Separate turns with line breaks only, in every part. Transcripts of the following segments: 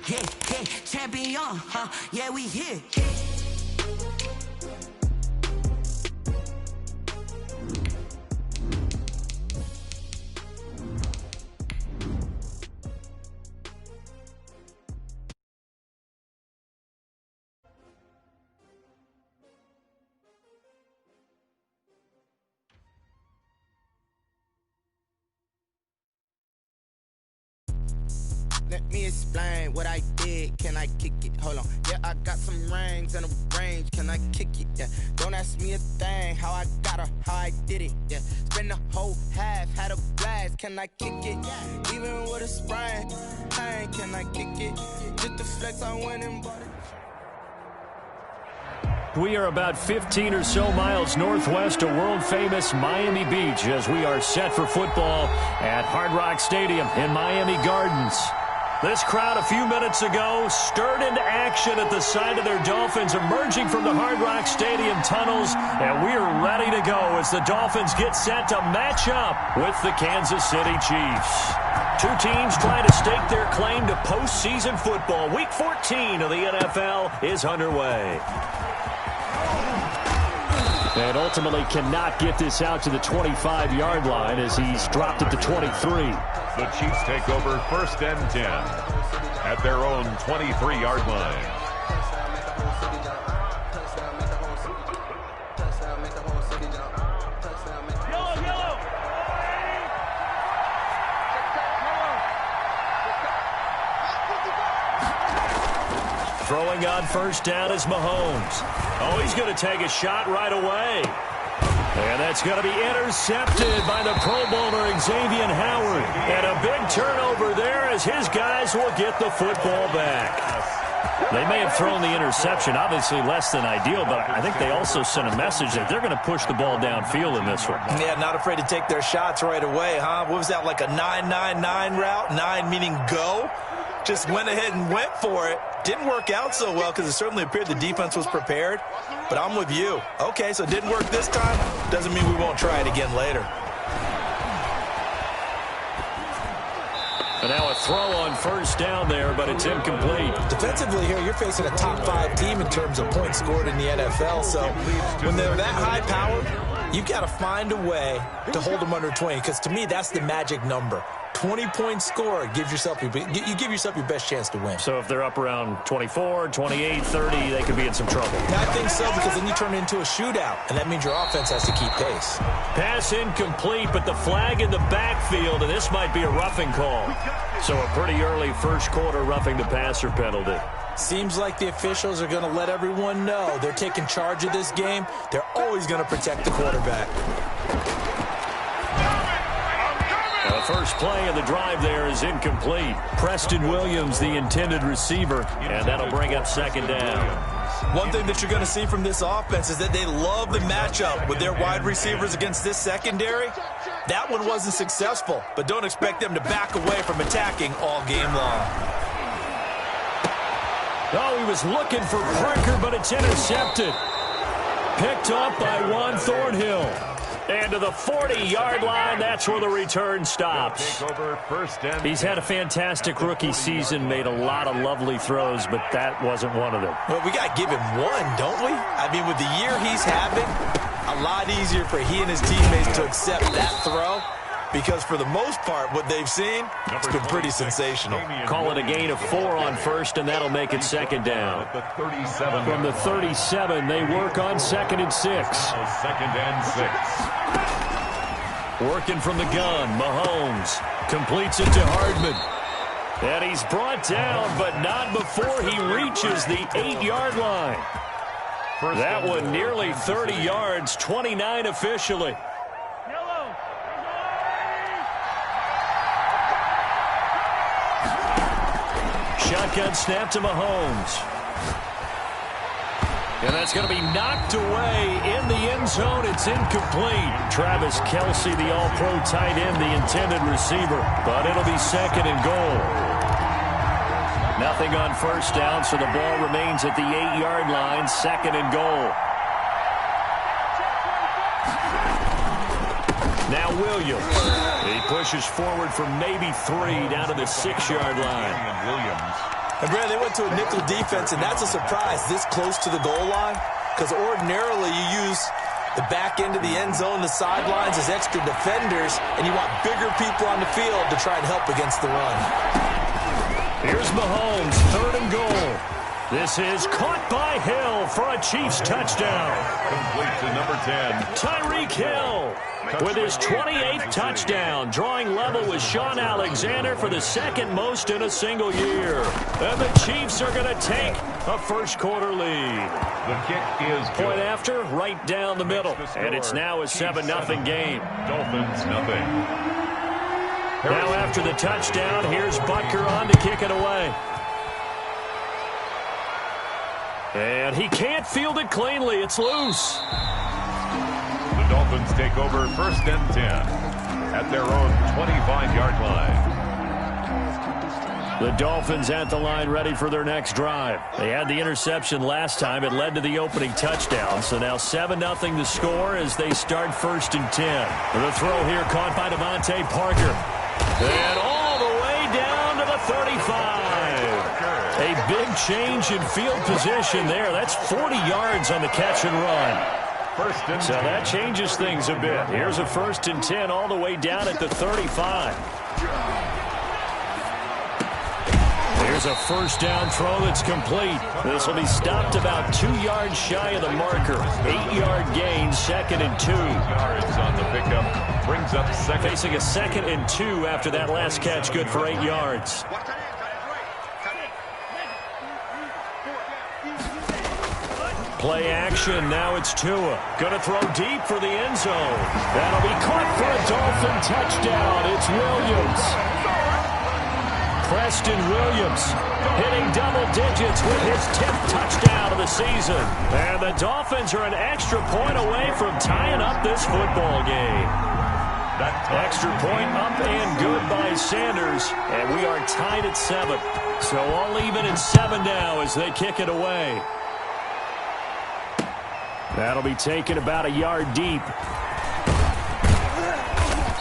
Yeah, yeah, champion, huh? Yeah, we here.
Let me explain what I did. Can I kick it? Hold on. Yeah, I got some rings and a range. Can I kick it? Yeah. Don't ask me a thing. How I got her, how I did it. Yeah. Spend the whole half, had a blast. Can I kick it? Even with a sprain. Hey, can I kick it? Just the flex, I went and bought it.
We are about 15 or so miles northwest of world-famous Miami Beach as we are set for football at Hard Rock Stadium in Miami Gardens. This crowd a few minutes ago stirred into action at the sight of their Dolphins emerging from the Hard Rock Stadium tunnels, and we are ready to go as the Dolphins get set to match up with the Kansas City Chiefs. Two teams trying to stake their claim to postseason football. Week 14 of the NFL is underway. And ultimately cannot get this out to the 25-yard line as he's dropped at the 23.
The Chiefs take over 1st and 10 at their own 23-yard line.
Throwing on 1st down is Mahomes. Oh, he's going to take a shot right away. And that's going to be intercepted by the Pro Bowler Xavier Howard. And a big turnover there as his guys will get the football back. They may have thrown the interception, obviously less than ideal, but I think they also sent a message that they're going to push the ball downfield in this one.
Yeah, not afraid to take their shots right away, huh? What was that, like a 9-9-9 route? 9 meaning go? Just went ahead and went for it. Didn't work out so well because it certainly appeared the defense was prepared. But I'm with you. Okay, so it didn't work this time. Doesn't mean we won't try it again later.
And now a throw on 1st down there, but it's incomplete.
Defensively here, you're facing a top 5 team in terms of points scored in the NFL. So when they're that high-powered, you've got to find a way to hold them under 20. Because to me, that's the magic number. 20-point score gives yourself you give yourself your best chance to win.
So if they're up around 24, 28, 30, they could be in some trouble.
I think so, because then you turn it into a shootout, and that means your offense has to keep pace.
Pass incomplete, but the flag in the backfield, and this might be a roughing call. So a pretty early 1st quarter roughing the passer penalty.
Seems like the officials are going to let everyone know they're taking charge of this game. They're always going to protect the quarterback.
The first play of the drive there is incomplete. Preston Williams, the intended receiver, and that'll bring up 2nd down.
One thing that you're going to see from this offense is that they love the matchup with their wide receivers against this secondary. That one wasn't successful, but don't expect them to back away from attacking all game long.
Oh, he was looking for Parker, but it's intercepted. Picked up by Juan Thornhill. And to the 40-yard line, that's where the return stops. He's had a fantastic rookie season, made a lot of lovely throws, but that wasn't one of them.
Well, we got to give him one, don't we? I mean, with the year he's having, a lot easier for he and his teammates to accept that throw. Because for the most part, what they've seen, it's been pretty sensational.
Call it a gain of 4 on 1st, and that'll make it 2nd down. From the 37, they work on 2nd and 6.
2nd and 6.
Working from the gun, Mahomes completes it to Hardman. And he's brought down, but not before he reaches the 8-yard line. That one nearly 30 yards, 29 officially. Shotgun snap to Mahomes. And that's going to be knocked away in the end zone. It's incomplete. Travis Kelce, the all-pro tight end, the intended receiver. But it'll be 2nd and goal. Nothing on 1st down, so the ball remains at the 8-yard line. 2nd and goal. Now Williams. He pushes forward for maybe 3 down to the 6-yard line.
Williams
And, Brad, they went to a nickel defense, and that's a surprise this close to the goal line, because ordinarily you use the back end of the end zone, the sidelines as extra defenders, and you want bigger people on the field to try and help against the run.
Here's Mahomes, 3rd and goal. This is caught by Hill for a Chiefs touchdown.
Complete to number 10.
Tyreek Hill with his 28th touchdown, drawing level with Sean Alexander for the second most in a single year. And the Chiefs are going to take a first-quarter lead.
The kick is good.
Point after, right down the middle. And it's now a 7-0 game.
Dolphins, nothing.
Now after the touchdown, here's Butker on to kick it away. And he can't field it cleanly. It's loose.
The Dolphins take over 1st and 10 at their own 25-yard line.
The Dolphins at the line ready for their next drive. They had the interception last time. It led to the opening touchdown. So now 7-0 the score as they start 1st and 10. The throw here caught by Devontae Parker. And all the way down to the 35. A big change in field position there. That's 40 yards on the catch and run. So that changes things a bit. Here's a 1st and 10 all the way down at the 35. Here's a first down throw that's complete. This will be stopped about 2 yards shy of the marker. 8-yard gain, 2nd and 2.
Yards on the pickup. Brings up second.
Facing a 2nd and 2 after that last catch, good for 8 yards. Play action, now it's Tua. Gonna throw deep for the end zone. That'll be caught for a Dolphin touchdown. It's Williams. Preston Williams hitting double digits with his 10th touchdown of the season. And the Dolphins are an extra point away from tying up this football game. Extra point up and good by Sanders. And we are tied at 7. So all even at 7 now as they kick it away. That'll be taken about a yard deep.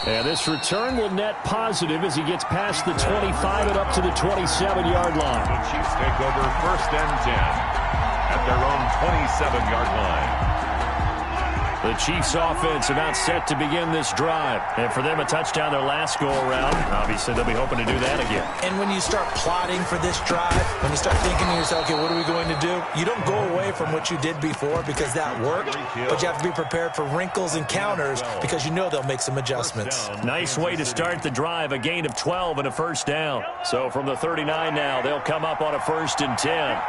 And this return will net positive as he gets past the 25 and up to the 27-yard line.
The Chiefs take over 1st and 10 at their own 27-yard line.
The Chiefs offense about set to begin this drive. And for them, a touchdown their last go-around. Obviously, they'll be hoping to do that again.
And when you start plotting for this drive, when you start thinking to yourself, okay, what are we going to do? You don't go away from what you did before because that worked, but you have to be prepared for wrinkles and counters because you know they'll make some adjustments.
Nice way to start the drive, a gain of 12 and a first down. So from the 39 now, they'll come up on a 1st and 10.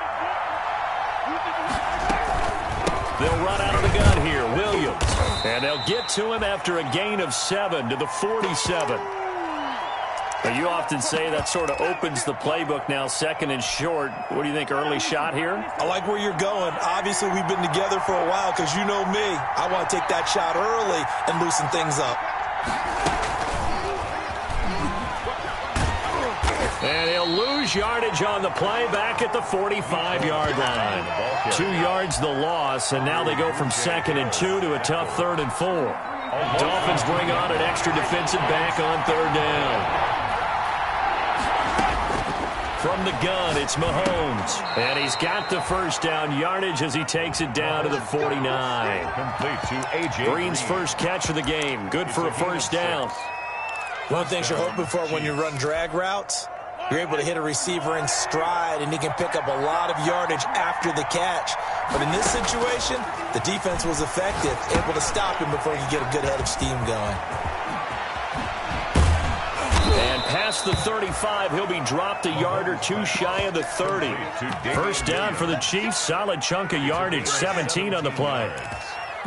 They'll run out of the gun here, Williams. And they'll get to him after a gain of 7 to the 47. But you often say that sort of opens the playbook now, 2nd and short. What do you think, early shot here?
I like where you're going. Obviously, we've been together for a while because you know me. I want to take that shot early and loosen things up.
And he'll lose yardage on the play back at the 45-yard line. 2 yards the loss, and now they go from 2nd and 2 to a tough 3rd and 4. Dolphins bring on an extra defensive back on 3rd down. From the gun, it's Mahomes. And he's got the first down yardage as he takes it down to the 49.
Complete to AJ
Green's first catch of the game. Good for a first down.
One of the things you're hoping for when you run drag routes, you're able to hit a receiver in stride, and he can pick up a lot of yardage after the catch. But in this situation, the defense was effective, able to stop him before he could get a good head of steam going.
And past the 35, he'll be dropped a yard or 2 shy of the 30. First down for the Chiefs, solid chunk of yardage, 17 on the play.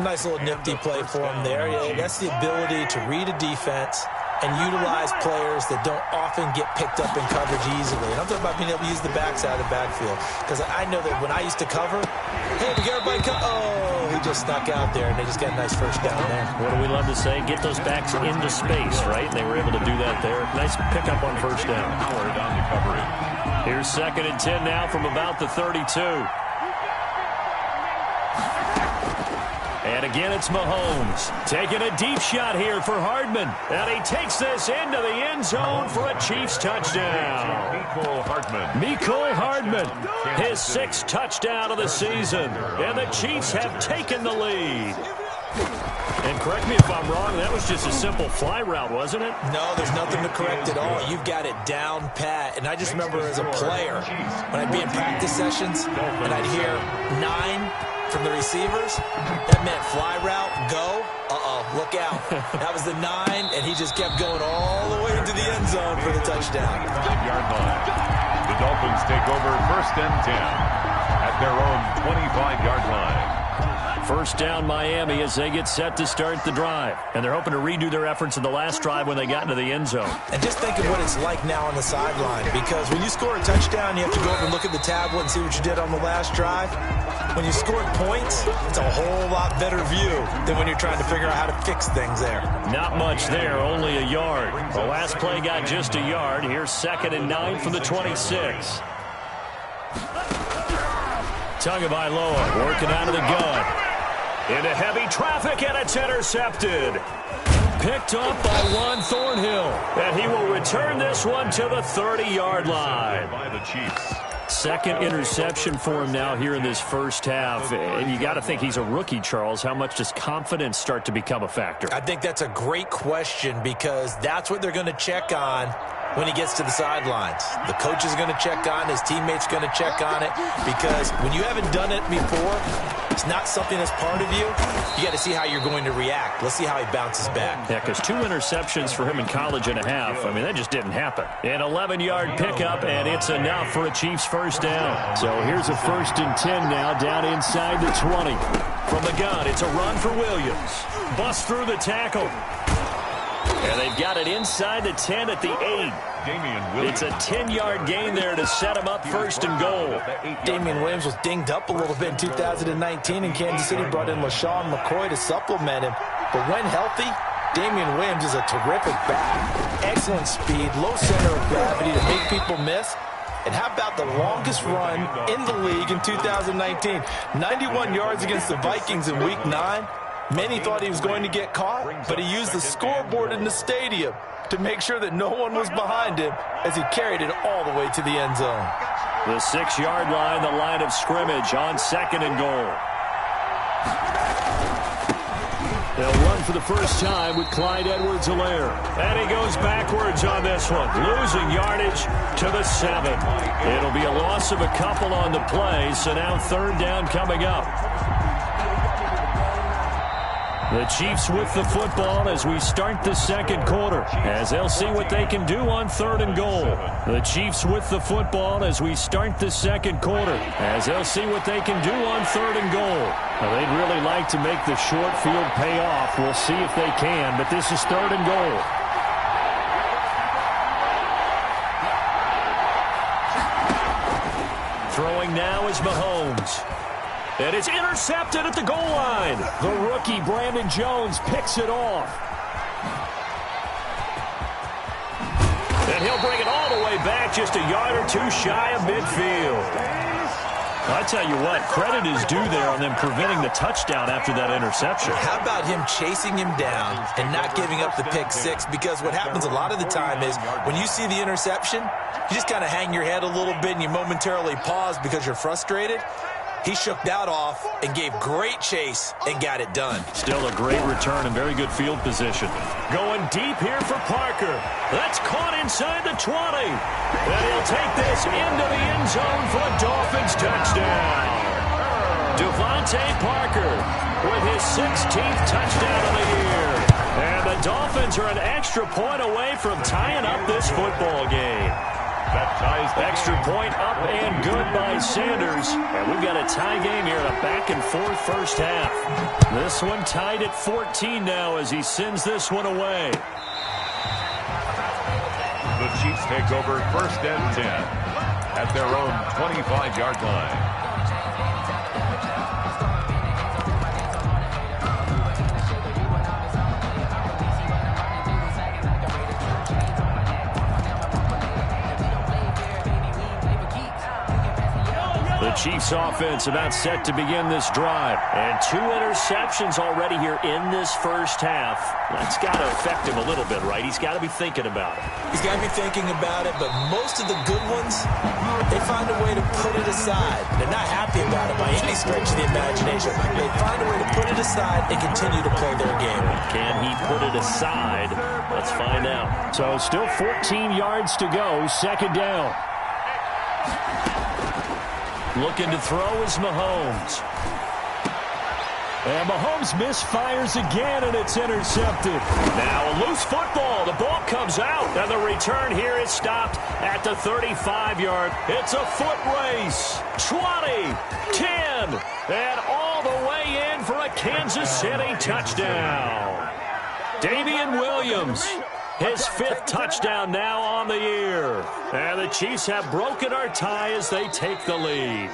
Nice little nifty play for him there. Yeah, that's the ability to read a defense and utilize players that don't often get picked up in coverage easily. And I'm talking about being able to use the backside of the backfield. Because I know that when I used to cover, hey, we get everybody oh, he just snuck out there, and they just got a nice first down there.
What do we love to say? Get those backs into space, right? And they were able to do that there. Nice pickup on first down.
Howard on the coverage.
Here's 2nd and 10 now from about the 32. And again, it's Mahomes taking a deep shot here for Hardman. And he takes this into the end zone for a Chiefs touchdown. Mecole Hardman, his 6th touchdown of the season. And the Chiefs have taken the lead. And correct me if I'm wrong, that was just a simple fly route, wasn't it?
No, there's nothing to correct at all. You've got it down pat. And I just remember as a player, when I'd be in practice sessions and I'd hear 9 from the receivers, that meant fly route, go, look out. That was the 9, and he just kept going all the way into the end zone for the touchdown.
5-yard line. The Dolphins take over 1st and 10 at their own 25-yard line.
First down Miami as they get set to start the drive. And they're hoping to redo their efforts in the last drive when they got into the end zone.
And just think of what it's like now on the sideline, because when you score a touchdown, you have to go over and look at the tablet and see what you did on the last drive. When you score points, it's a whole lot better view than when you're trying to figure out how to fix things there.
Not much there, only a yard. The last play got just a yard. Here's 2nd and 9 from the 26. Tagovailoa working out of the gun. Into heavy traffic, and it's intercepted. Picked up by Juan Thornhill. And he will return this one to the 30-yard line.
By the Chiefs.
2nd interception for him now here in this first half. And you got to think he's a rookie, Charles. How much does confidence start to become a factor?
I think that's a great question, because that's what they're going to check on when he gets to the sidelines. The coach is going to check on, his teammates going to check on it, because when you haven't done it before, it's not something that's part of you. You got to see how you're going to react. Let's see how he bounces back.
Yeah, because 2 interceptions for him in college and a half. I mean, that just didn't happen. An 11-yard pickup, and it's enough for a Chiefs first down. So here's a 1st and 10 now, down inside the 20. From the gun, it's a run for Williams. Bust through the tackle. And they've got it inside the 10 at the 8. It's a 10-yard gain there to set him up 1st and goal.
Damian Williams was dinged up a little bit in 2019, and Kansas City brought in LaShawn McCoy to supplement him. But when healthy, Damian Williams is a terrific back. Excellent speed, low center of gravity to make people miss. And how about the longest run in the league in 2019? 91 yards against the Vikings in Week 9. Many thought he was going to get caught, but he used the scoreboard in the stadium to make sure that no one was behind him as he carried it all the way to the end zone.
The 6-yard line, the line of scrimmage on 2nd and goal. They'll run for the first time with Clyde Edwards-Helaire. And he goes backwards on this one, losing yardage to the 7. It'll be a loss of a couple on the play, so now 3rd down coming up. The Chiefs with the football as we start the 2nd quarter, as they'll see what they can do on 3rd and goal. The Chiefs with the football as we start the 2nd quarter, as they'll see what they can do on 3rd and goal. Now, they'd really like to make the short field pay off. We'll see if they can, but this is 3rd and goal. Throwing now is Mahomes. And it's intercepted at the goal line. The rookie, Brandon Jones, picks it off. And he'll bring it all the way back, just a yard or 2 shy of midfield. I tell you what, credit is due there on them preventing the touchdown after that interception.
How about him chasing him down and not giving up the pick 6? Because what happens a lot of the time is when you see the interception, you just kind of hang your head a little bit and you momentarily pause because you're frustrated. He shook that off and gave great chase and got it done.
Still a great return and very good field position. Going deep here for Parker. That's caught inside the 20. And he'll take this into the end zone for a Dolphins touchdown. Devontae Parker with his 16th touchdown of the year. And the Dolphins are an extra point away from tying up this football game.
That ties the
extra point up and good by Sanders. And we've got a tie game here in a back-and-forth first half. This one tied at 14 now as he sends this one away.
The Chiefs take over 1st and 10 at their own 25-yard line.
The Chiefs offense about set to begin this drive. And 2 interceptions already here in this first half. That's got to affect him a little bit, right? He's got to be thinking about it.
He's got to be thinking about it, but most of the good ones, they find a way to put it aside. They're not happy about it by any stretch of the imagination. They find a way to put it aside and continue to play their game.
Can he put it aside? Let's find out. So still 14 yards to go, second down. Looking to throw is Mahomes. And Mahomes misfires again, and it's intercepted. Now a loose football. The ball comes out, and the return here is stopped at the 35-yard. It's a foot race. 20, 10, and all the way in for a Kansas City touchdown. Damian Williams, his 5th touchdown now on the year. And the Chiefs have broken our tie as they take the lead.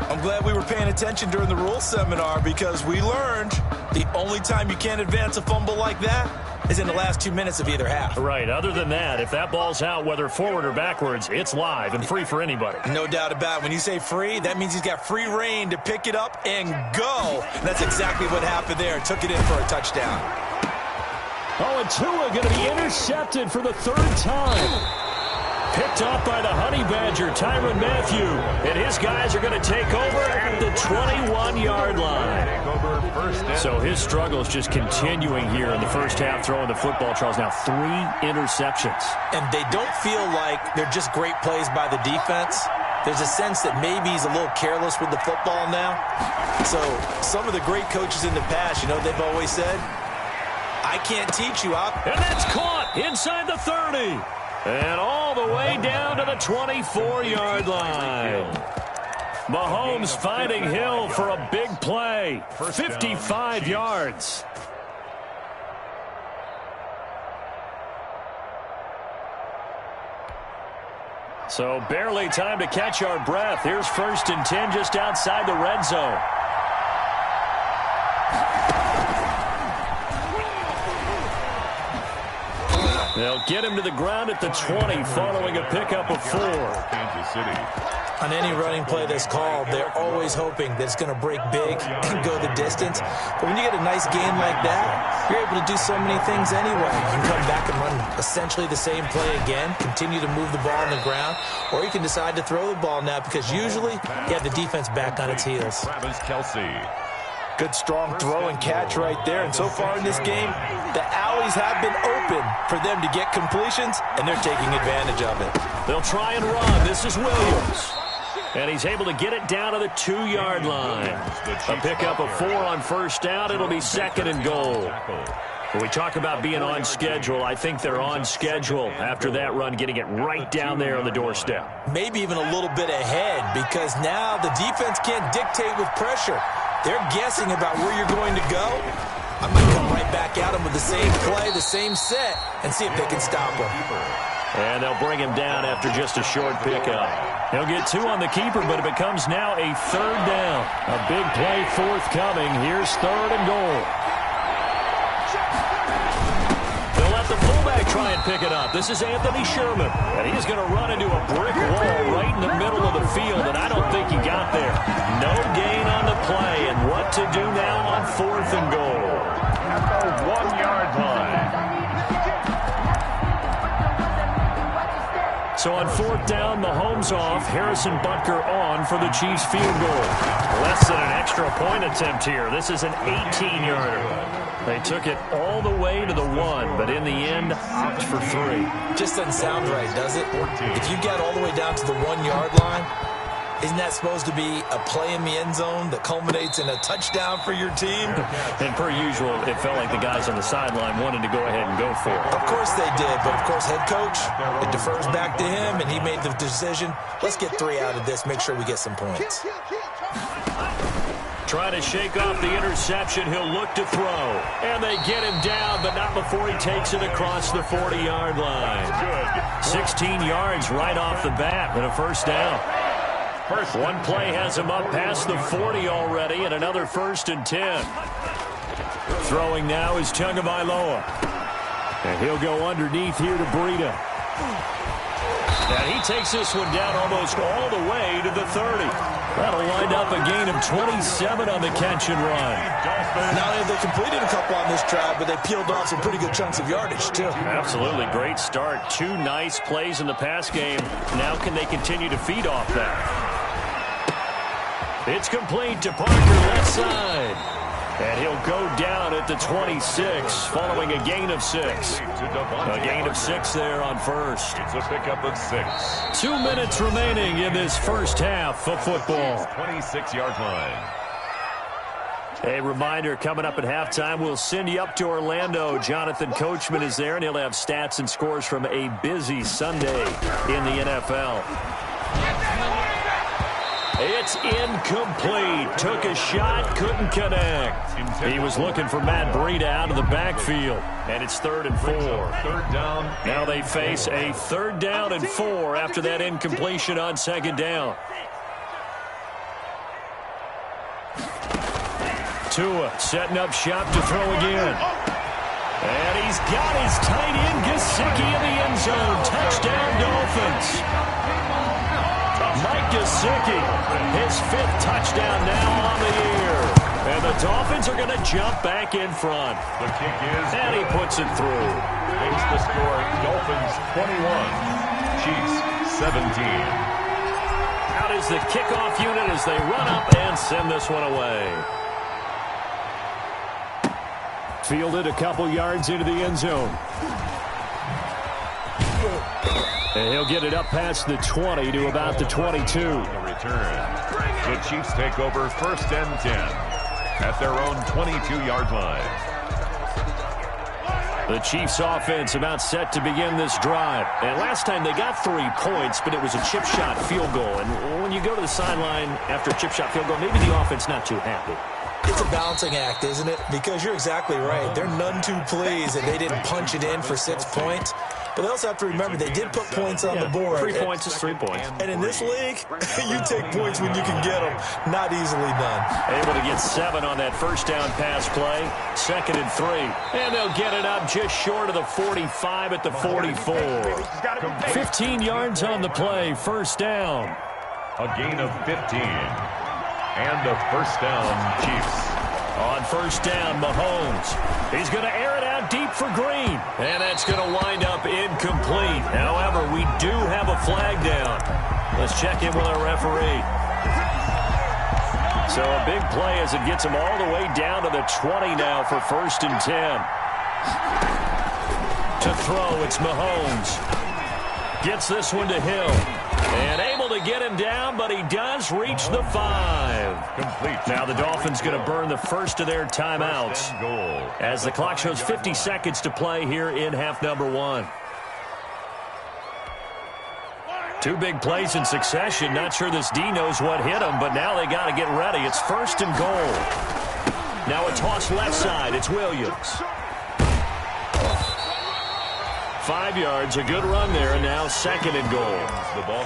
I'm glad we were paying attention during the rules seminar because we learned the only time you can't advance a fumble like that is in the last 2 minutes of either half.
Right. Other than that, if that ball's out, whether forward or backwards, it's live and free for anybody.
No doubt about it. When you say free, that means he's got free reign to pick it up and go. And that's exactly what happened there. Took it in for a touchdown.
Oh, and Tua going to be intercepted for the 3rd time. Picked off by the Honey Badger, Tyrann Mathieu. And his guys are going to take over at the 21-yard line. So his struggles just continuing here in the first half, throwing the football. Charles, now 3 interceptions.
And they don't feel like they're just great plays by the defense. There's a sense that maybe he's a little careless with the football now. So some of the great coaches in the past, you know, they've always said, I can't teach you.
And that's caught inside the 30. And all the way down to the 24-yard line. Mahomes finding Hill for a big play. 55 yards. So barely time to catch our breath. Here's 1st and 10 just outside the red zone. They'll get him to the ground at the 20 following a pickup of 4.
Kansas City.
On any running play that's called, they're always hoping that it's going to break big and go the distance. But when you get a nice game like that, you're able to do so many things anyway. You can come back and run essentially the same play again, continue to move the ball on the ground, or you can decide to throw the ball now because usually you have the defense back on its heels.
Travis Kelce.
Good, strong throw and catch right there. And so far in this game, the alleys have been open for them to get completions, and they're taking advantage of it.
They'll try and run. This is Williams. And he's able to get it down to the 2-yard line. A pickup of 4 on 1st down. It'll be 2nd and goal. When we talk about being on schedule, I think they're on schedule after that run, getting it right down there on the doorstep.
Maybe even a little bit ahead because now the defense can't dictate with pressure. They're guessing about where you're going to go. I might come right back at them with the same play, the same set, and see if they can stop him.
And they'll bring him down after just a short pickup. He'll get 2 on the keeper, but it becomes now a 3rd down. A big play forthcoming. Here's 3rd and goal. They'll let the fullback try and pick it up. This is Anthony Sherman. And he's going to run into a brick wall right in the middle of the field, and I don't think he got there. No gain on the play, and what to do now on 4th and goal.
At the 1-yard line.
So on 4th down, Mahomes off, Harrison Butker on for the Chiefs field goal. Less than an extra point attempt here. This is an 18-yarder. They took it all the way to the 1, but in the end, opt for 3.
Just doesn't sound right, does it? If you get all the way down to the 1-yard line, isn't that supposed to be a play in the end zone that culminates in a touchdown for your team?
And per usual, it felt like the guys on the sideline wanted to go ahead and go for it.
Of course they did, but of course head coach, it defers back to him, and he made the decision, let's get 3 out of this, make sure we get some points.
Trying to shake off the interception, he'll look to throw. And they get him down, but not before he takes it across the 40-yard line. 16 yards right off the bat and a 1st down. One play has him up past the 40 already, and another 1st and 10. Throwing now is Tagovailoa. And he'll go underneath here to Breida. And he takes this one down almost all the way to the 30. That'll wind up a gain of 27 on the catch and run.
Now they completed a couple on this drive, but they peeled off some pretty good chunks of yardage, too.
Absolutely. Great start. 2 nice plays in the pass game. Now can they continue to feed off that? It's complete to Parker, left side. And he'll go down at the 26, following a gain of 6. A gain of 6 there on first.
It's a pickup of 6.
2 minutes remaining in this first half of football.
26-yard line.
A reminder, coming up at halftime, we'll send you up to Orlando. Jonathan Coachman is there, and he'll have stats and scores from a busy Sunday in the NFL. It's incomplete. Took a shot, couldn't connect. He was looking for Matt Breida out of the backfield. And it's 3rd and 4.
Third down.
Now they face a 3rd down and 4 after that incompletion on 2nd down. Tua setting up shop to throw again. And he's got his tight end Gesicki in the end zone. Touchdown Dolphins. Mike Gesicki, his 5th touchdown now on the year. And the Dolphins are going to jump back in front.
The kick is
and he puts it through.
Makes the score Dolphins 21, Chiefs 17.
Out is the kickoff unit as they run up and send this one away. Fielded a couple yards into the end zone. And he'll get it up past the 20 to about the 22.
The return. The Chiefs take over 1st and 10 at their own 22-yard line.
The Chiefs offense about set to begin this drive. And last time they got 3 points, but it was a chip shot field goal. And when you go to the sideline after a chip shot field goal, maybe the offense not too happy.
It's a balancing act, isn't it? Because you're exactly right. They're none too pleased that they didn't punch it in for 6 points. But they also have to remember they did put points on the board.
3 points is 3 points.
And in this league, you take points when you can get them. Not easily done.
Able to get 7 on that 1st down pass play. 2nd and 3. And they'll get it up just short of the 45 at the 44. 15 yards on the play. 1st down.
A gain of 15. And a 1st down, Chiefs.
On 1st down, Mahomes. He's going to air it out deep for Green. And that's going to wind up incomplete. However, we do have a flag down. Let's check in with our referee. So a big play as it gets him all the way down to the 20 now for 1st and 10. To throw, it's Mahomes. Gets this one to Hill. And able to get him down, but he does reach the 5.
Complete.
Now the Dolphins going to burn the first of their timeouts as the clock shows 50 seconds to play here in half number 1. 2 big plays in succession. Not sure this D knows what hit him, but now they got to get ready. It's 1st and goal. Now a toss left side. It's Williams. 5 yards, a good run there, and now 2nd and goal.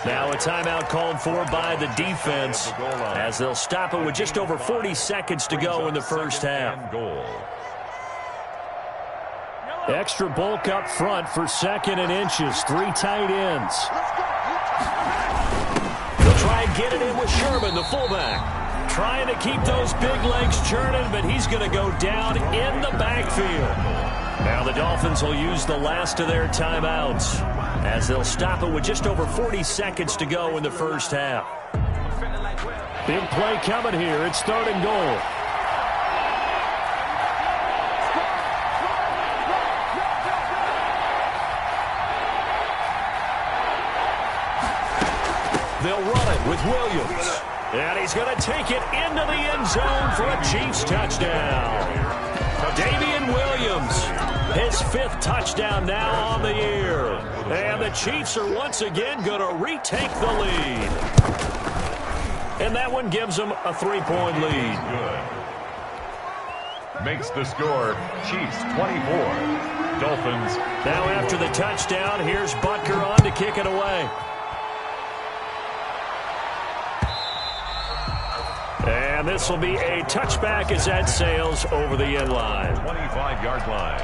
Now a timeout called for by the defense as they'll stop it with just over 40 seconds to go in the first half. Extra bulk up front for 2nd and inches. 3 tight ends. They'll try and get it in with Sherman, the fullback. Trying to keep those big legs churning, but he's going to go down in the backfield. Now the Dolphins will use the last of their timeouts as they'll stop it with just over 40 seconds to go in the first half. Big play coming here. It's 3rd and goal. They'll run it with Williams. And he's going to take it into the end zone for a Chiefs touchdown. Damian Williams, his 5th touchdown now on the year. And the Chiefs are once again going to retake the lead. And that one gives them a 3-point lead.
Good. Makes the score Chiefs 24, Dolphins.
Now after the touchdown, here's Butker on to kick it away. And this will be a touchback as that sails over the end line.
25-yard line.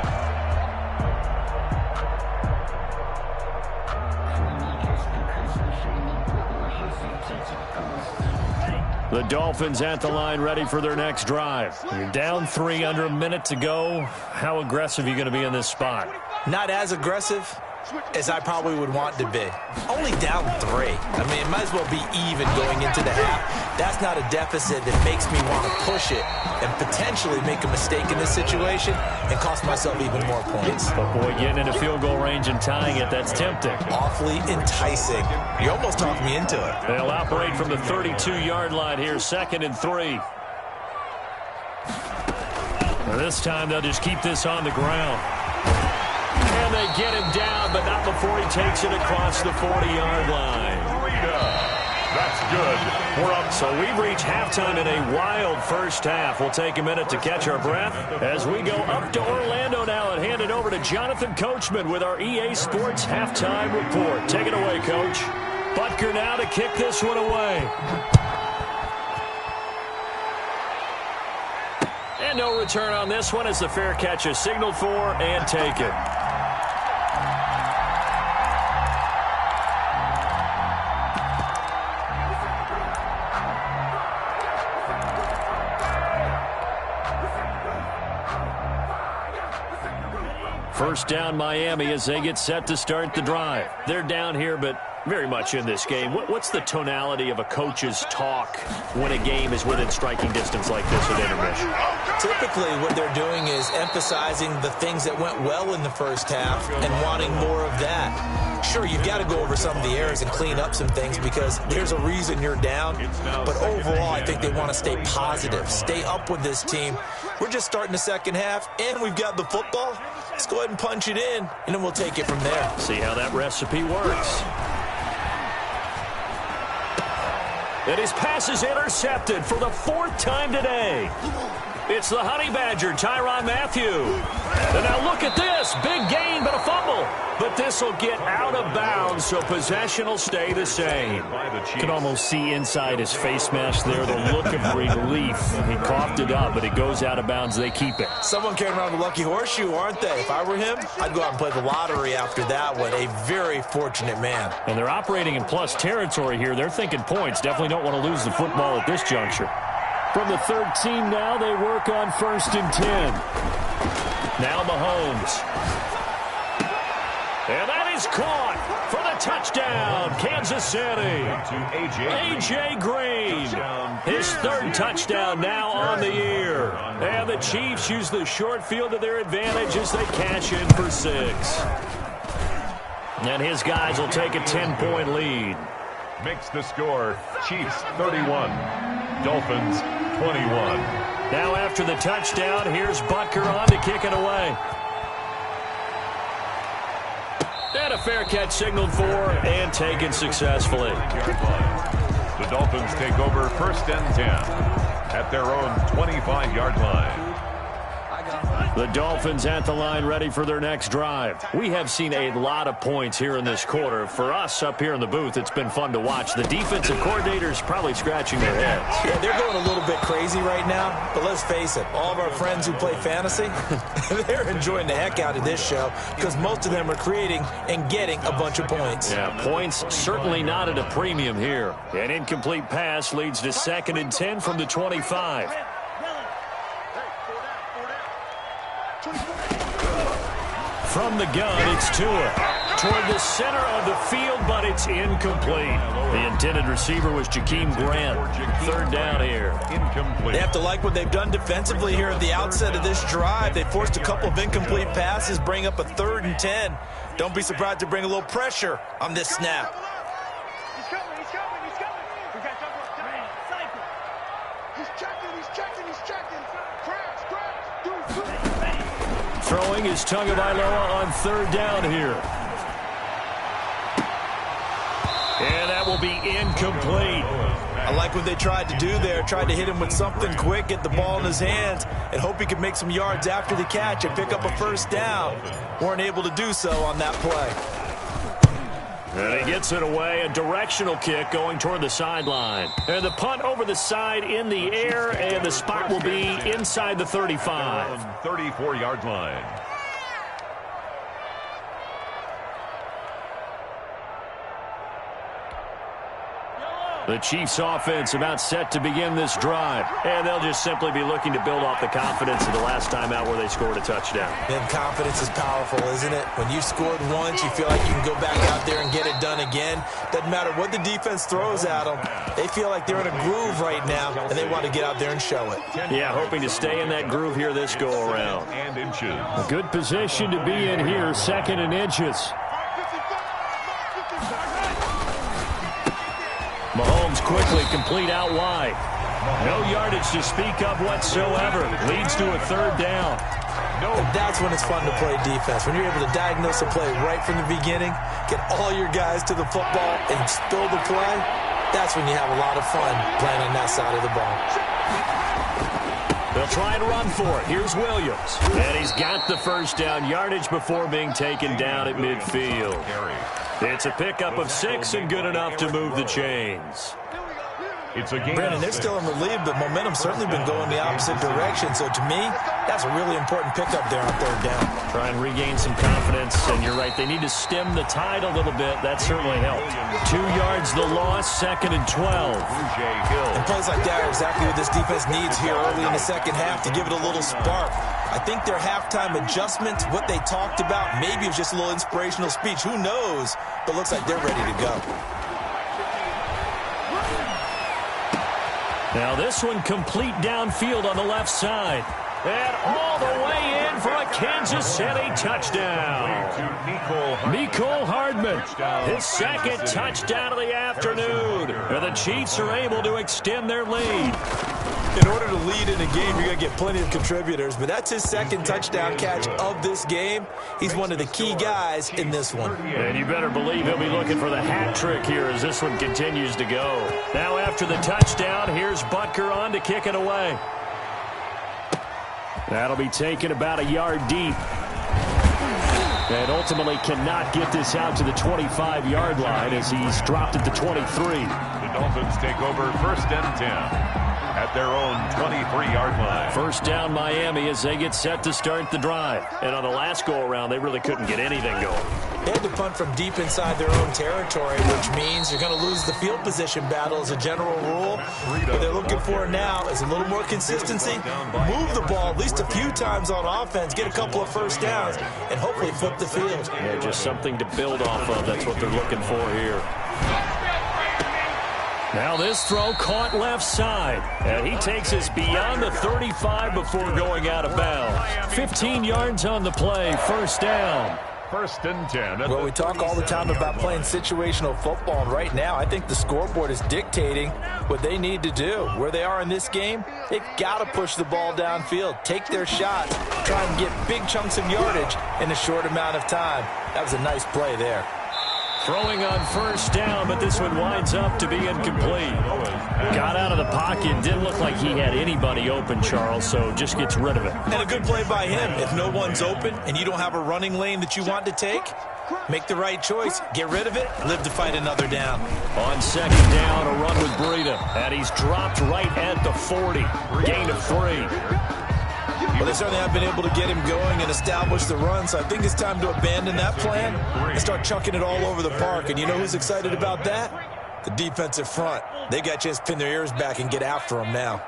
The Dolphins at the line ready for their next drive. You're down 3 under a minute to go. How aggressive are you going to be in this spot?
Not as aggressive as I probably would want to be. Only down 3. I mean, it might as well be even going into the half. That's not a deficit that makes me want to push it and potentially make a mistake in this situation and cost myself even more points.
But, boy, getting into field goal range and tying it, that's tempting.
Awfully enticing. You almost talked me into it.
They'll operate from the 32-yard line here, 2nd and 3. This time they'll just keep this on the ground. And they get him down, but not before he takes it across the 40-yard line.
That's good.
We're up. So we've reached halftime in a wild first half. We'll take a minute to catch our breath as we go up to Orlando now and hand it over to Jonathan Coachman with our EA Sports Halftime Report. Take it away, Coach. Butker now to kick this one away. And no return on this one as the fair catch is signaled for and taken. First down Miami as they get set to start the drive. They're down here, but very much in this game. What's the tonality of a coach's talk when a game is within striking distance like this at intermission?
Typically, what they're doing is emphasizing the things that went well in the first half and wanting more of that. Sure, you've got to go over some of the errors and clean up some things because there's a reason you're down. But overall, I think they want to stay positive, stay up with this team. We're just starting the second half, and we've got the football. Let's go ahead and punch it in, and then we'll take it from there.
See how that recipe works. And his pass is intercepted for the 4th time today. It's the Honey Badger, Tyrann Mathieu. And now look at this. Big gain, but a fumble. But this will get out of bounds, so possession will stay the same. You can almost see inside his face mask there the look of relief. He coughed it up, but it goes out of bounds. They keep it.
Someone carrying around the lucky horseshoe, aren't they? If I were him, I'd go out and play the lottery after that one. A very fortunate man.
And they're operating in plus territory here. They're thinking points. Definitely don't want to lose the football at this juncture. From the 13 now, they work on 1st and 10. Now Mahomes. And that is caught for the touchdown, Kansas City. A.J. Green, his 3rd touchdown now on the year. And the Chiefs use the short field to their advantage as they cash in for 6. And his guys will take a 10-point lead.
Makes the score Chiefs 31, Dolphins 21.
Now after the touchdown, here's Butker on to kick it away. And a fair catch signaled for and taken successfully.
The Dolphins take over 1st and 10 at their own 25-yard line.
The Dolphins at the line ready for their next drive. We have seen a lot of points here in this quarter. For us up here in the booth, it's been fun to watch. The defensive coordinators probably scratching their heads.
Yeah, they're going a little bit crazy right now, but let's face it, all of our friends who play fantasy, they're enjoying the heck out of this show because most of them are creating and getting a bunch of points.
Yeah, points certainly not at a premium here. An incomplete pass leads to 2nd and 10 from the 25. From the gun, it's Tua. Toward the center of the field, but it's incomplete. The intended receiver was Jakeem Grant. 3rd down here.
Incomplete.
They have to like what they've done defensively here at the outset of this drive. They forced a couple of incomplete passes, bring up a 3rd and 10. Don't be surprised to bring a little pressure on this snap.
He's coming. We got to talk about time. Cycle. He's checking. Crash.
Throwing is Tagovailoa on 3rd down here. And that will be incomplete.
I like what they tried to do there. Tried to hit him with something quick, get the ball in his hands, and hope he could make some yards after the catch and pick up a 1st down. Weren't able to do so on that play.
And he gets it away, a directional kick going toward the sideline. And the punt over the side in the air, and the spot will be inside the 35.
34-yard line.
The Chiefs offense about set to begin this drive. And they'll just simply be looking to build off the confidence of the last time out where they scored a touchdown.
And confidence is powerful, isn't it? When you've scored once, you feel like you can go back out there and get it done again. Doesn't matter what the defense throws at them. They feel like they're in a groove right now, and they want to get out there and show it.
Yeah, hoping to stay in that groove here this go-around. A good position to be in here, 2nd and inches. Mahomes quickly complete out wide. No yardage to speak of whatsoever. Leads to a 3rd down.
And that's when it's fun to play defense. When you're able to diagnose a play right from the beginning, get all your guys to the football, and spill the play, that's when you have a lot of fun playing on that side of the ball.
They'll try and run for it. Here's Williams. And he's got the 1st down yardage before being taken down at midfield. It's a pickup of 6 and good enough to move the chains.
It's a game.
Brandon, they're still in the lead, but momentum's certainly been going the opposite direction. So to me, that's a really important pickup there on 3rd down.
Try and regain some confidence, and you're right. They need to stem the tide a little bit. That certainly helped. 2 yards the loss, 2nd and 12.
And plays like that are exactly what this defense needs here early in the 2nd half to give it a little spark. I think their halftime adjustments, what they talked about, maybe it was just a little inspirational speech. Who knows? But looks like they're ready to go.
Now this one complete downfield on the left side. And all the way in for a Kansas City touchdown. Mecole Hardman, his 2nd touchdown of the afternoon. And the Chiefs are able to extend their lead.
In order to lead in a game, you're going to get plenty of contributors, but that's his 2nd touchdown catch of this game. He's one of the key guys in this one.
And you better believe he'll be looking for the hat trick here as this one continues to go. Now after the touchdown, here's Butker on to kick it away. That'll be taken about a yard deep. And ultimately cannot get this out to the 25-yard line as he's dropped at the 23.
The Dolphins take over 1st and 10. At their own 23-yard line.
1st down Miami as they get set to start the drive. And on the last go-around, they really couldn't get anything going.
They had to punt from deep inside their own territory, which means you're going to lose the field position battle as a general rule. What they're looking for now is a little more consistency. Move the ball at least a few times on offense, get a couple of 1st downs, and hopefully flip the field.
Yeah, just something to build off of. That's what they're looking for here. Now this throw caught left side. And he takes us beyond the 35 before going out of bounds. 15 yards on the play, 1st down.
1st and 10.
Well, we talk all the time about playing situational football, and right now I think the scoreboard is dictating what they need to do. Where they are in this game, they've got to push the ball downfield, take their shots, try and get big chunks of yardage in a short amount of time. That was a nice play there.
Throwing on 1st down, but this one winds up to be incomplete. Got out of the pocket, didn't look like he had anybody open, Charles, so just gets rid of it.
And a good play by him. If no one's open and you don't have a running lane that you want to take, make the right choice. Get rid of it, live to fight another down.
On 2nd down, a run with Breida, and he's dropped right at the 40. Gain of 3.
Well, they certainly have been able to get him going and establish the run, so I think it's time to abandon that plan and start chucking it all over the park. And you know who's excited about that? The defensive front. They got a chance to pin their ears back and get after him now.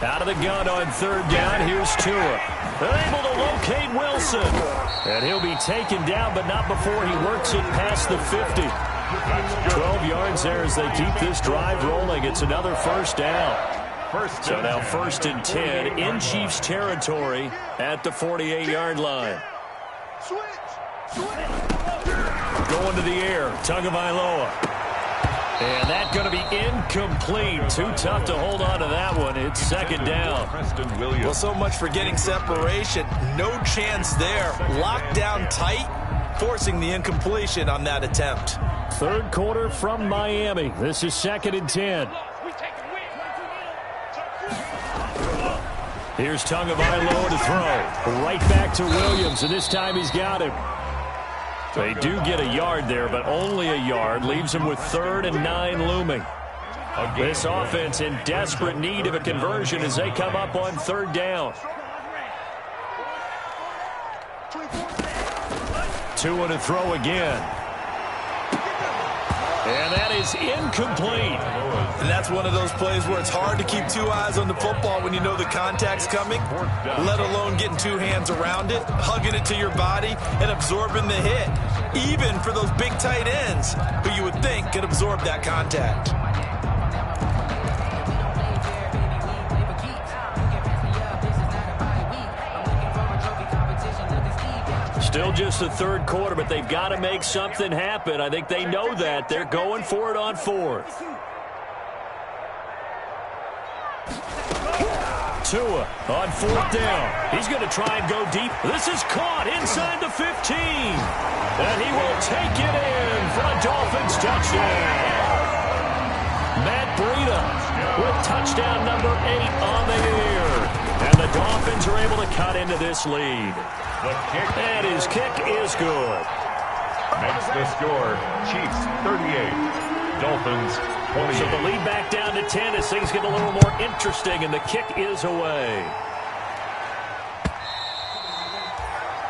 Out of the gun on 3rd down, here's Tua. They're able to locate Wilson. And he'll be taken down, but not before he works it past the 50. 12 yards there as they keep this drive rolling. It's another 1st down. So now 1st and 10 in Chiefs territory at the 48-yard line. Going to the air, Tagovailoa. And that's going to be incomplete. Too tough to hold on to that one. It's 2nd down.
Well, so much for getting separation. No chance there. Locked down tight, forcing the incompletion on that attempt.
3rd quarter from Miami. This is 2nd and 10. Here's Tagovailoa to throw. Right back to Williams, and this time he's got him. They do get a yard there, but only a yard. Leaves him with 3rd and 9 looming. This offense in desperate need of a conversion as they come up on 3rd down. Tua to throw again. And that is incomplete.
And that's one of those plays where it's hard to keep two eyes on the football when you know the contact's coming, let alone getting two hands around it, hugging it to your body, and absorbing the hit, even for those big tight ends who you would think could absorb that contact.
Still just the third quarter, but they've got to make something happen. I think they know that. They're going for it on fourth. Tua on fourth down. He's going to try and go deep. This is caught inside the 15. And he will take it in for a Dolphins touchdown. Matt Breida with touchdown number 8 on the year. And the Dolphins are able to cut into this lead. And his kick is good.
Makes the score Chiefs 38, Dolphins 28.
So the lead back down to 10 as things get a little more interesting, and the kick is away.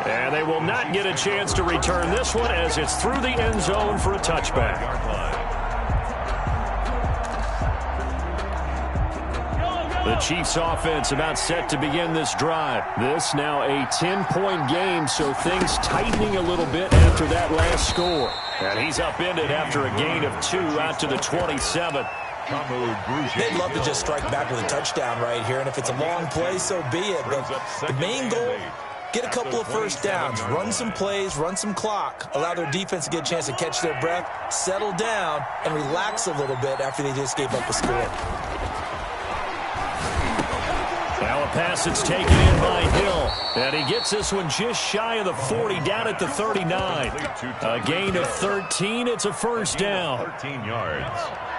And they will not get a chance to return this one as it's through the end zone for a touchback. The Chiefs offense about set to begin this drive. This now a 10-point game, so things tightening a little bit after that last score. And he's upended after a gain of 2 out to the 27.
They'd love to just strike back with a touchdown right here, and if it's a long play, so be it. But the main goal, get a couple of first downs, run some plays, run some clock, allow their defense to get a chance to catch their breath, settle down, and relax a little bit after they just gave up a score.
Now a pass that's taken in by Hill. And he gets this one just shy of the 40, down at the 39. A gain of 13. It's a first down.
13 yards.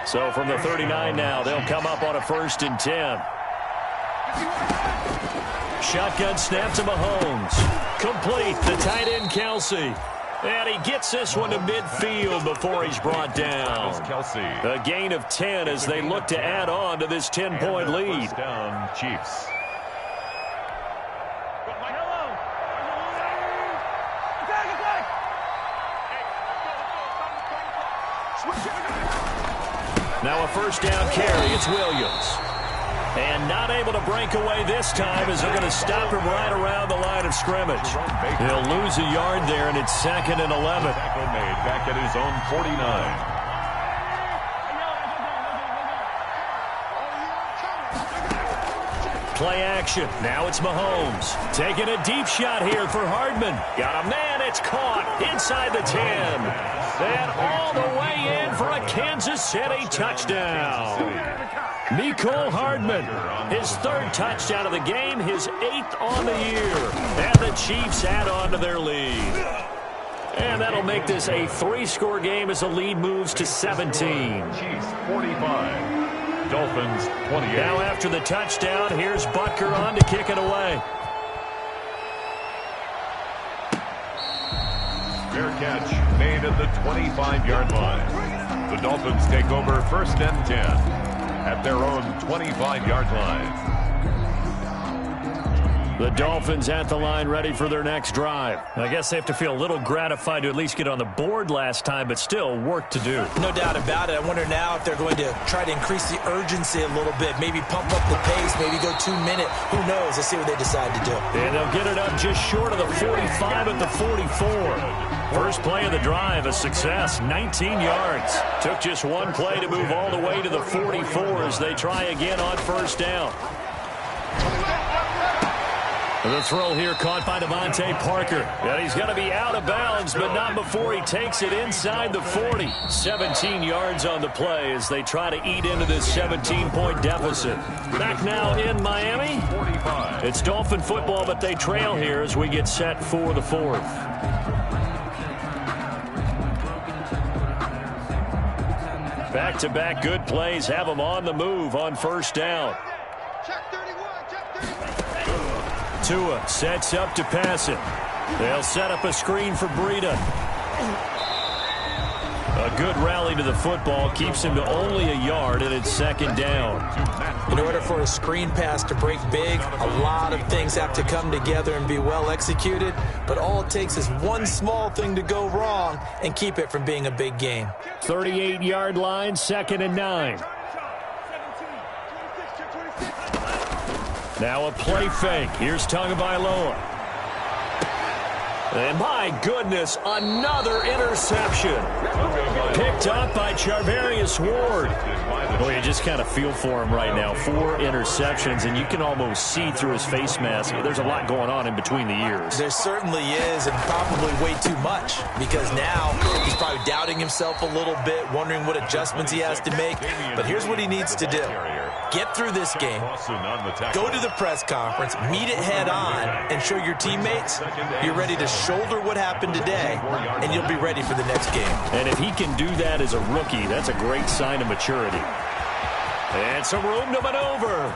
So from the 39 now, they'll come up on a 1st and 10. Shotgun snap to Mahomes. Complete. The tight end, Kelsey. And he gets this one to midfield before he's brought down. A gain of 10 as they look to add on to this 10-point lead.
First down, Chiefs.
Now a first down carry. It's Williams. And not able to break away this time as they're going to stop him right around the line of scrimmage. He'll lose a yard there, and it's 2nd and 11.
Tackle made back at his own 49.
Play action. Now it's Mahomes. Taking a deep shot here for Hardman. Got a man. It's caught inside the 10. And all the way in for a Kansas City touchdown. Mecole Hardman, his 3rd touchdown of the game, his 8th on the year. And the Chiefs add on to their lead. And that'll make this a 3-score game as the lead moves to 17.
Chiefs 45, Dolphins 28.
Now after the touchdown, here's Butker on to kick it away.
Fair catch made at the 25-yard line. The Dolphins take over 1st and 10 at their own 25-yard line.
The Dolphins at the line ready for their next drive. I guess they have to feel a little gratified to at least get on the board last time, but still work to do.
No doubt about it. I wonder now if they're going to try to increase the urgency a little bit, maybe pump up the pace, maybe go 2-minute. Who knows? Let's see what they decide to do.
And they'll get it up just short of the 45 at the 44. First play of the drive, a success, 19 yards. Took just one play to move all the way to the 44 as they try again on first down. The throw here caught by Devontae Parker. And he's going to be out of bounds, but not before he takes it inside the 40. 17 yards on the play as they try to eat into this 17-point deficit. Back now in Miami. It's Dolphin football, but they trail here as we get set for the 4th. Back-to-back good plays have them on the move on first down. Tua sets up to pass it. They'll set up a screen for Breida. A good rally to the football keeps him to only a yard, and it's second down.
In order for a screen pass to break big, a lot of things have to come together and be well executed, but all it takes is one small thing to go wrong and keep it from being a big game.
38-yard line, 2nd and 9. Now a play fake. Here's Tagovailoa. And my goodness, another interception. Picked up by Charvarius Ward. Well, you just kind of feel for him right now. 4 interceptions, and you can almost see through his face mask. There's a lot going on in between the ears.
There certainly is, and probably way too much, because now he's probably doubting himself a little bit, wondering what adjustments he has to make. But here's what he needs to do. Get through this game, go to the press conference, meet it head on, and show your teammates you're ready to shoulder what happened today, and you'll be ready for the next game.
And if he can do that as a rookie, that's a great sign of maturity. And some room to maneuver.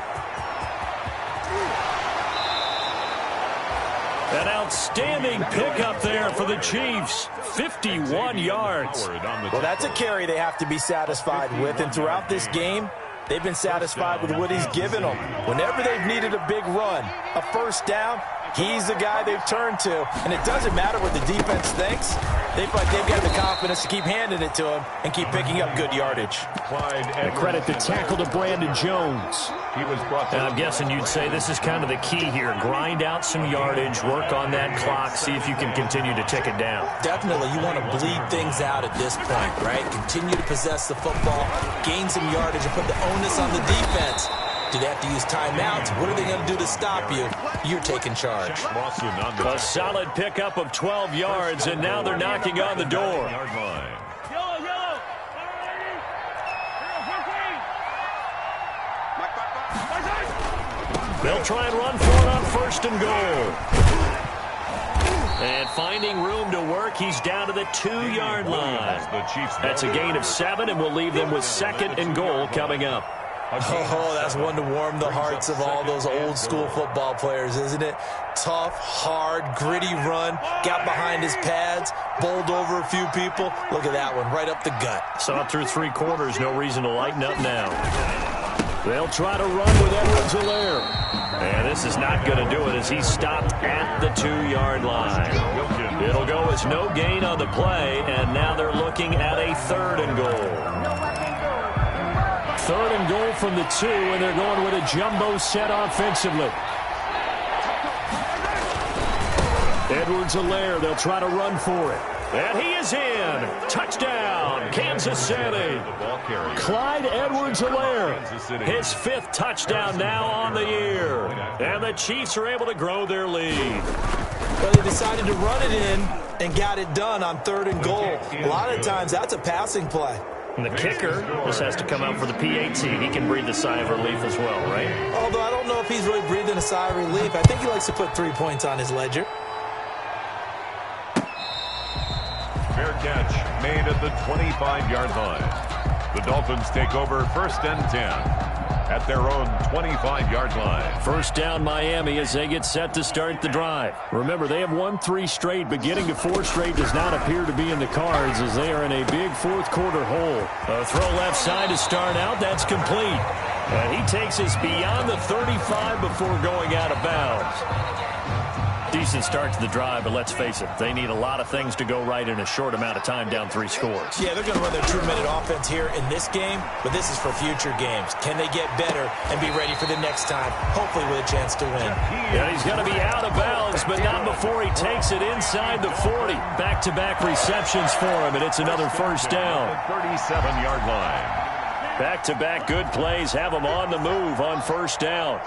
An outstanding pickup there for the Chiefs. 51 yards.
Well, that's a carry they have to be satisfied with, and throughout this game, they've been satisfied with what he's given them. Whenever they've needed a big run, a first down, he's the guy they've turned to. And it doesn't matter what the defense thinks. They feel like they've got the confidence to keep handing it to him and keep picking up good yardage.
And credit the tackle to Brandon Jones. And I'm guessing you'd say this is kind of the key here. Grind out some yardage, work on that clock, see if you can continue to tick it down.
Definitely. You want to bleed things out at this point, right? Continue to possess the football, gain some yardage, and put the onus on the defense. Do they have to use timeouts? What are they going to do to stop you? You're taking charge.
A solid pickup of 12 yards, and now they're knocking on the door. They'll try and run for it on 1st and goal. And finding room to work, he's down to the 2-yard line. That's a gain of 7, and we'll leave them with 2nd and goal coming up.
Oh, that's one to warm the hearts of all those old-school football players, isn't it? Tough, hard, gritty run, got behind his pads, bowled over a few people. Look at that one, right up the gut.
Saw it through 3 quarters, no reason to lighten up now. They'll try to run with Edwards-Helaire. And this is not going to do it as he's stopped at the 2-yard line. It'll go as no gain on the play, and now they're looking at a 3rd and goal. 3rd and goal from the 2, and they're going with a jumbo set offensively. Edwards-Helaire, they'll try to run for it. And he is in. Touchdown, Kansas City. Clyde Edwards-Helaire, his 5th touchdown now on the year. And the Chiefs are able to grow their lead.
Well, they decided to run it in and got it done on 3rd and goal. A lot of times, that's a passing play.
And the kicker just has to come out for the PAT. He can breathe a sigh of relief as well, right?
Although I don't know if he's really breathing a sigh of relief. I think he likes to put 3 points on his ledger.
Fair catch made at the 25-yard line. The Dolphins take over 1st and 10 at their own 25-yard line.
First down Miami as they get set to start the drive. Remember, they have won 3 straight, but getting to 4 straight does not appear to be in the cards as they are in a big 4th quarter hole. A throw left side to start out. That's complete. And he takes us beyond the 35 before going out of bounds. Decent start to the drive, but let's face it, they need a lot of things to go right in a short amount of time down 3 scores.
Yeah, they're going to run their true-minute offense here in this game, but this is for future games. Can they get better and be ready for the next time, hopefully with a chance to win?
Yeah, he's going to be out of bounds, but not before he takes it inside the 40. Back-to-back receptions for him, and it's another first down.
37-yard line.
Back-to-back good plays have him on the move on first down.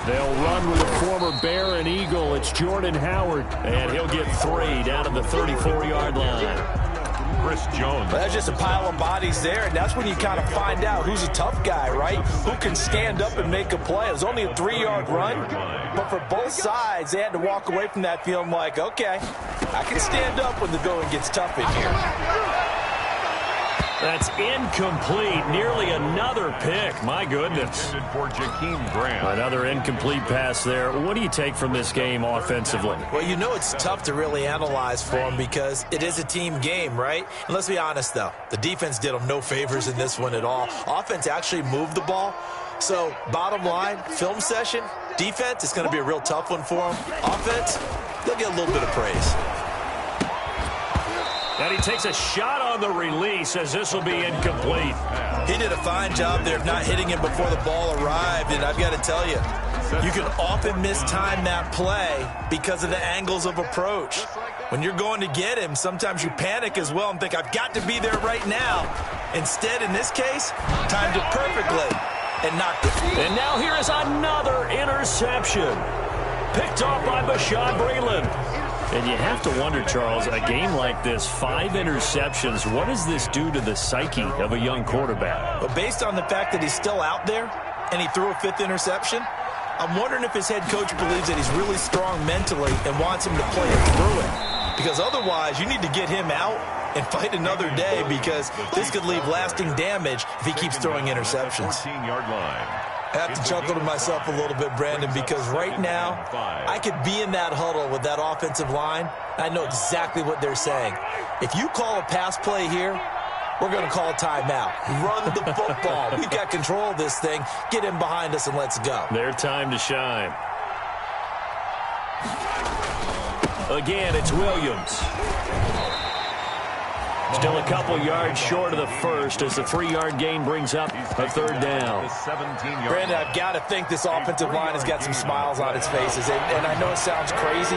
They'll run with a former Bear and Eagle. It's Jordan Howard, and he'll get 3 down to the 34-yard line.
Chris Jones.
Well, that's just a pile of bodies there, and that's when you kind of find out who's a tough guy, right? Who can stand up and make a play. It was only a 3-yard run, but for both sides, they had to walk away from that feeling like, okay, I can stand up when the going gets tough in here.
That's incomplete. Nearly another pick. My goodness. Another incomplete pass there. What do you take from this game offensively?
Well, you know it's tough to really analyze for them because it is a team game, right? And let's be honest, though. The defense did them no favors in this one at all. Offense actually moved the ball. So, bottom line, film session, defense, it's going to be a real tough one for them. Offense, they'll get a little bit of praise.
And he takes a shot on the release as this will be incomplete.
He did a fine job there of not hitting him before the ball arrived, and I've got to tell you, you can often mistime that play because of the angles of approach. When you're going to get him, sometimes you panic as well and think, I've got to be there right now. Instead, in this case, timed it perfectly and knocked it.
And now here is another interception. Picked off by Bashaud Breeland. And you have to wonder, Charles, a game like this, 5 interceptions, what does this do to the psyche of a young quarterback?
But based on the fact that he's still out there and he threw a 5th interception, I'm wondering if his head coach believes that he's really strong mentally and wants him to play it through it. Because otherwise, you need to get him out and fight another day because this could leave lasting damage if he keeps throwing interceptions.
14-yard line.
I have to chuckle to myself a little bit, Brandon, because right now I could be in that huddle with that offensive line. I know exactly what they're saying. If you call a pass play here, we're going to call a timeout. Run the football. We've got control of this thing. Get him behind us and let's go.
Their time to shine. Again, it's Williams. Still a couple yards short of the first as the 3-yard gain brings up a 3rd down.
Brandon, I've got to think this offensive line has got some smiles on its faces. And I know it sounds crazy,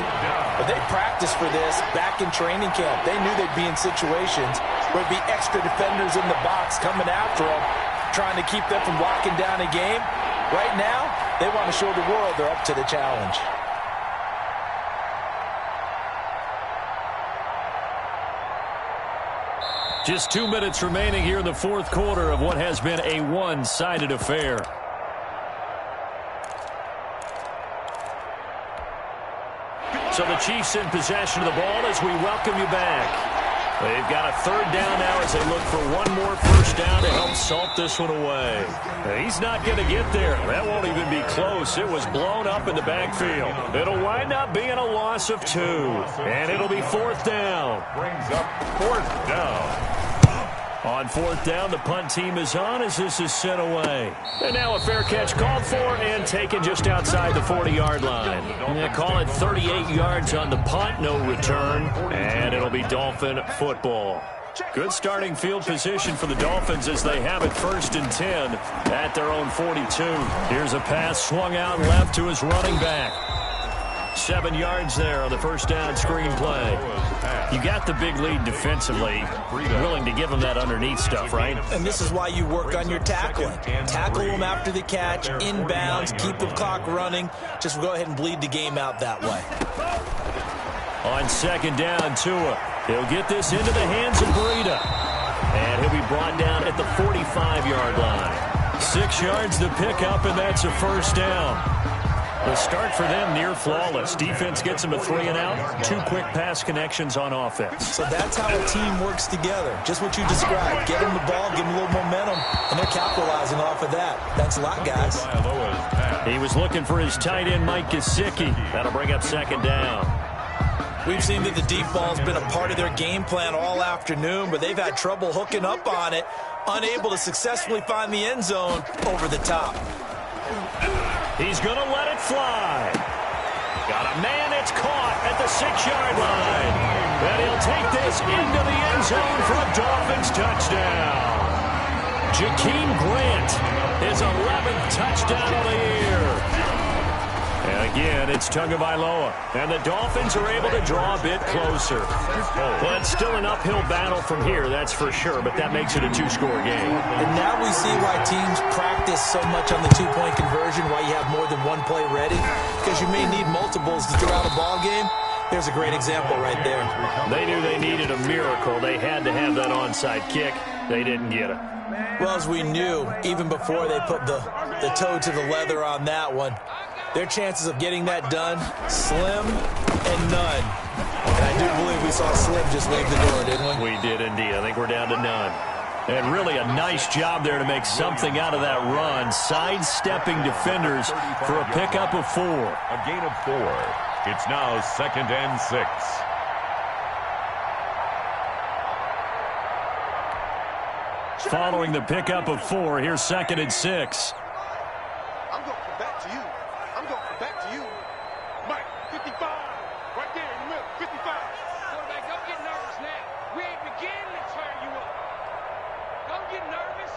but they practiced for this back in training camp. They knew they'd be in situations where there'd be extra defenders in the box coming after them, trying to keep them from locking down a game. Right now, they want to show the world they're up to the challenge.
Just 2 minutes remaining here in the 4th quarter of what has been a one-sided affair. So the Chiefs in possession of the ball as we welcome you back. They've got a 3rd down now as they look for one more first down to help salt this one away. He's not going to get there. That won't even be close. It was blown up in the backfield. It'll wind up being a loss of 2. And it'll be 4th down.
Brings up 4th down.
On 4th down, the punt team is on as this is sent away. And now a fair catch called for and taken just outside the 40-yard line. They call it 38 yards on the punt, no return. And it'll be Dolphin football. Good starting field position for the Dolphins as they have it 1st and 10 at their own 42. Here's a pass swung out left to his running back. 7 yards there on the first down screen play. You got the big lead defensively. Willing to give them that underneath stuff, right?
And this is why you work on your tackling. Tackle them after the catch, inbounds, keep the clock running. Just go ahead and bleed the game out that way.
On 2nd down, Tua. He'll get this into the hands of Breida. And he'll be brought down at the 45-yard line. 6 yards to pick up, and that's a first down. The start for them near flawless. Defense gets them a 3 and out. 2 quick pass connections on offense.
So that's how a team works together. Just what you described. Get them the ball, give them a little momentum, and they're capitalizing off of that. Thanks a lot, guys.
He was looking for his tight end, Mike Gesicki. That'll bring up 2nd down.
We've seen that the deep ball's been a part of their game plan all afternoon, but they've had trouble hooking up on it, unable to successfully find the end zone over the top.
He's going to let it fly. Got a man, it's caught at the 6-yard line. And he'll take this into the end zone for a Dolphins touchdown. Jakeem Grant, his 11th touchdown of the year. And again, it's Tagovailoa. And the Dolphins are able to draw a bit closer. Well, it's still an uphill battle from here, that's for sure, but that makes it a 2-score game.
And now we see why teams practice so much on the 2-point conversion, why you have more than one play ready, because you may need multiples to throw out a ball game. There's a great example right there.
They knew they needed a miracle. They had to have that onside kick. They didn't get it.
Well, as we knew, even before they put the toe to the leather on that one, their chances of getting that done, slim and none. And I do believe we saw Slim just leave the door, didn't we?
We did indeed. I think we're down to none. And really a nice job there to make something out of that run, sidestepping defenders for a pickup of 4.
A gain of 4. It's now 2nd and 6.
Following the pickup of 4, here's 2nd and 6.
I'm going back to you. I'm going back to you. Mike, 55. Right there in the middle, 55.
Quarterback, don't get nervous now. We ain't beginning to turn you up. Don't get nervous.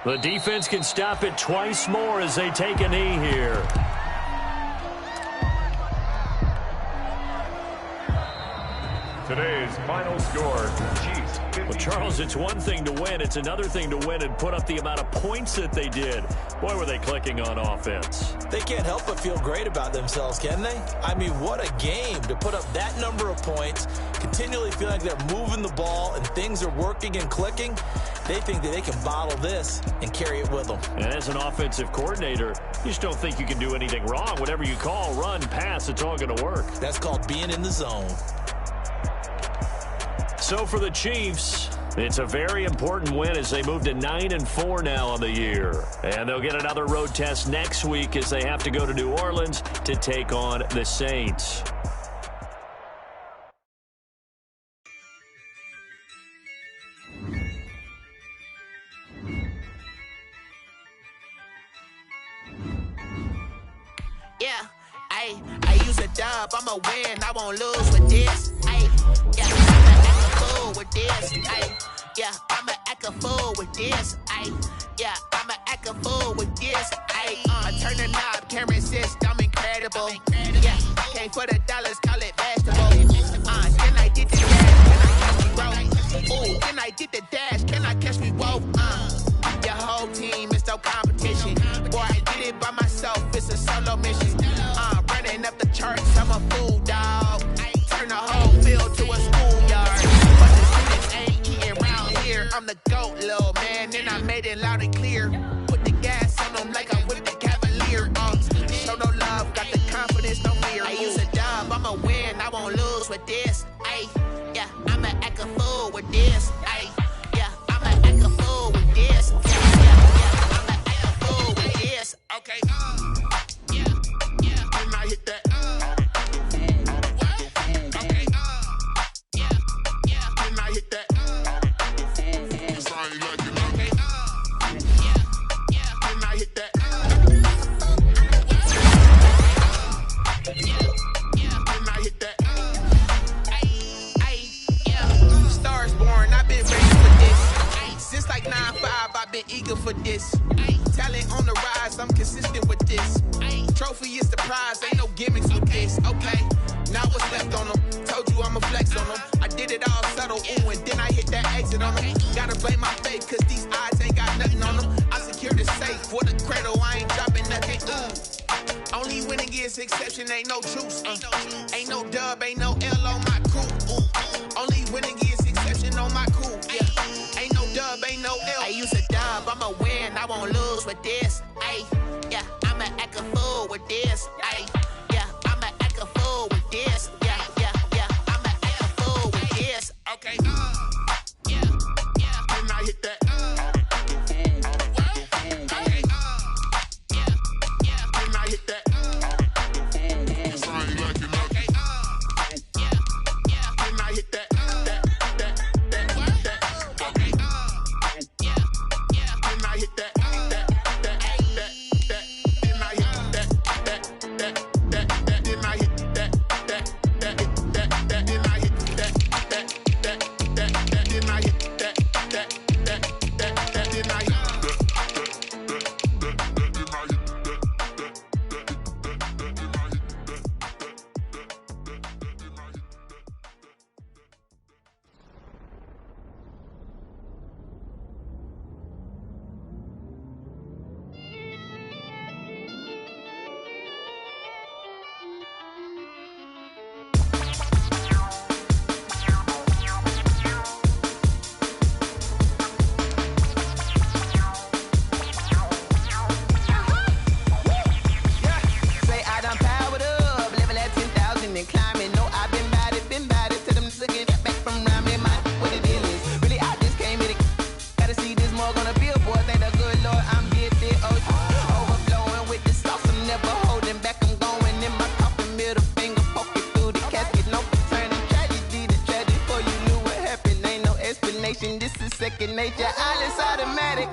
The defense can stop it twice more as they take a knee here.
Today's final score, Chiefs 50.
Well, Charles, it's one thing to win. It's another thing to win and put up the amount of points that they did. Boy, were they clicking on offense.
They can't help but feel great about themselves, can they? I mean, what a game to put up that number of points, continually feel like they're moving the ball and things are working and clicking. They think that they can bottle this and carry it with them.
And as an offensive coordinator, you just don't think you can do anything wrong. Whatever you call, run, pass, it's all going to work.
That's called being in the zone.
So for the Chiefs, it's a very important win as they move to 9-4 now on the year. And they'll get another road test next week as they have to go to New Orleans to take on the Saints.
Yeah, I use a dub, I'ma win, I won't lose with this. Yeah, I'ma act a fool with this. Yeah, I'ma act a fool with this. Yeah, I'ma act a fool with this. Turn the knob, camera assist, I'm incredible. Yeah, came for the dollars, call it vegetable. Then I did the dash, can I catch me roll? Ooh, then I did the dash, can I catch me roll? Your whole team is no competition. Boy, I did it by myself, it's a solo mission. Running up the charts, I'm a fool, dog. Turn the whole field to a schoolyard. But the students ain't eating around here. I'm the GOAT, little man, and I made it loud and clear. Put the gas on them like I'm with the Cavalier. Show no love, got the confidence, no fear. I use a dub, I'ma win, I won't lose with this. Yeah, I'ma act a fool with this. Yeah, I'ma act a fool with this. Yeah, I'ma act a fool with this. Okay, yeah, and I hit that. Okay, yeah, and I hit that. It's all you like, you know. Okay, yeah, and I hit that. Yeah, and I hit that. Yeah, stars born, I've been ready for this. Since like 9-5, I've been eager for this. Talent on the rise, I'm consistent with this. Trophy is the prize, ain't no gimmicks with this. Okay, now what's left on them? Told you I'ma flex on them. I did it all subtle, ooh, and then I hit that exit on them. Gotta blame my faith, cause these odds ain't got nothing on them. I secure the safe for the cradle, I ain't dropping nothing, ooh. Only winning is exception, ain't no truce. Ain't no dub, ain't no L on my crew. Only winning is exception on my crew. Yeah, ain't no dub, ain't no L. I use a dub, I'ma win, I won't lose with this. Yeah, I'ma act a fool with this. Yeah, I'ma act a fool with this. Yeah, I'ma act a fool with this. Okay, yeah, and I hit that. Okay, yeah, and I hit that. It's all you like, you know. Okay, yeah, and I hit that. Okay, yeah, and I hit that. mug on a billboard. Thank the good Lord I'm gifted. Overflowing with the sauce. I'm never holding back. I'm going in my coffin. Middle finger poking through the casket. No turning tragedy to tragic. Before you knew what happened, ain't no explanation. This is second nature. All is automatic.